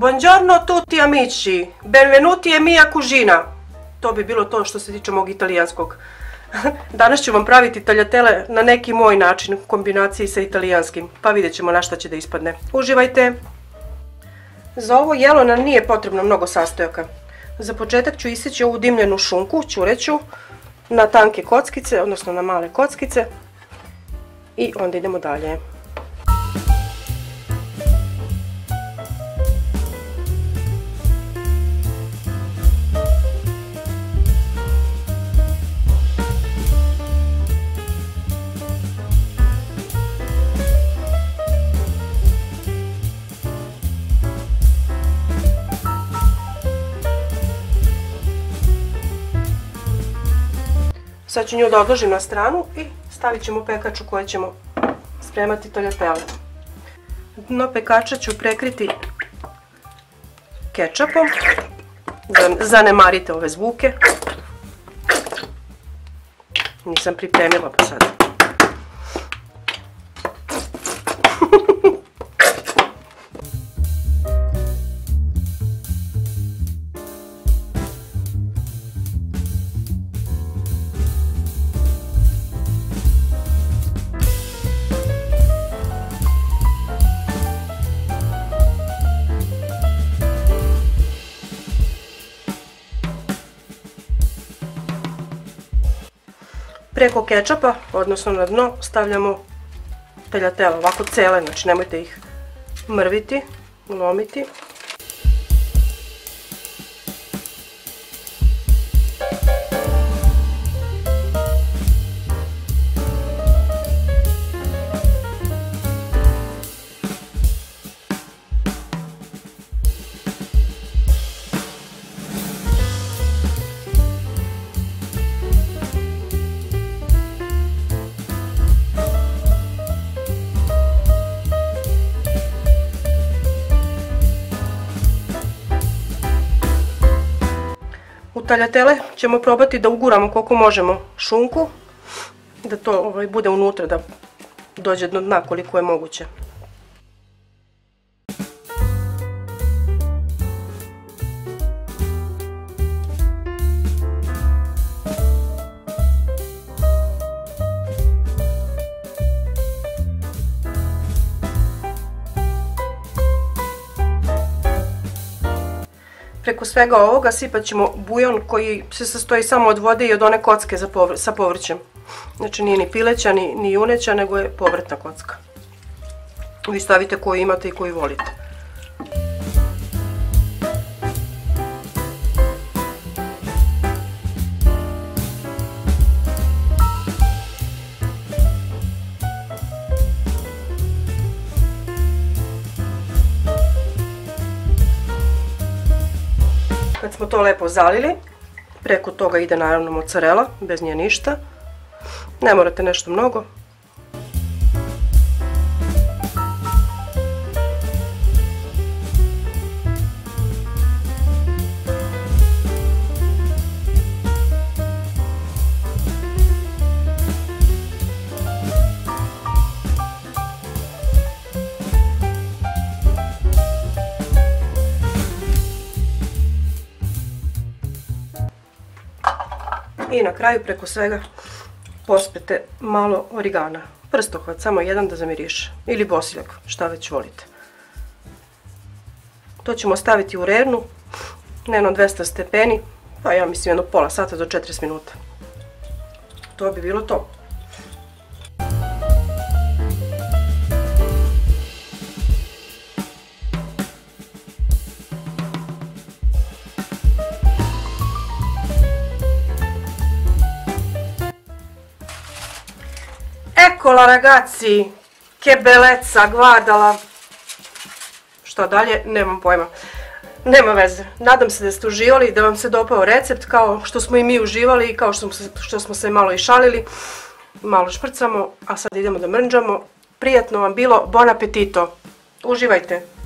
Buongiorno tutti amici, benvenuti e mia cucina. To bi bilo to što se tiče mog italijanskog. Danas ću vam praviti tagliatelle na neki moj način, u kombinaciji sa italijanskim, pa vidjet ćemo na šta će da ispadne. Uživajte! Za ovo jelo nam nije potrebno mnogo sastojaka. Za početak ću iseći ovu dimljenu šunku, ćureću, na tanke kockice, odnosno na male kockice. I onda idemo dalje. Sad ću nju da odložim na stranu i stavit ćemo pekač u kojoj ćemo spremati tagliatelle. Dno pekača ću prekriti kečapom. Zanemarite ove zvuke. Nisam pripremila pa sad. Preko kečapa, odnosno na dno, stavljamo tagliatelle, ovako cele, znači nemojte ih mrviti, lomiti. U tagliatelle ćemo probati da uguramo koliko možemo šunku, da to bude unutra, da dođe do dna koliko je moguće. Preko svega ovoga sipat ćemo bujon koji se sastoji samo od vode i od one kocke sa povrćem. Znači nije ni pileća, ni juneća, nego je povrtna kocka. Vi stavite koju imate i koju volite. Kad smo to lepo zalili, preko toga ide naravno mozzarella, bez nje ništa. Ne morate nešto mnogo. I na kraju preko svega pospete malo origana. Prstohvat, samo jedan da zamiriše. Ili bosiljak, šta već volite. To ćemo staviti u rernu, na 200 stepeni, pa ja mislim jedno pola sata do 40 minuta. To bi bilo to. Eccola ragazzi, che bellezza, guardala. Što dalje, nemam pojma. Nema veze. Nadam se da ste uživali, da vam se dopao recept kao što smo i mi uživali i kao što smo se malo i šalili. Malo šprcamo, a sad idemo da mrnđamo. Prijatno vam bilo, buon appetito. Uživajte.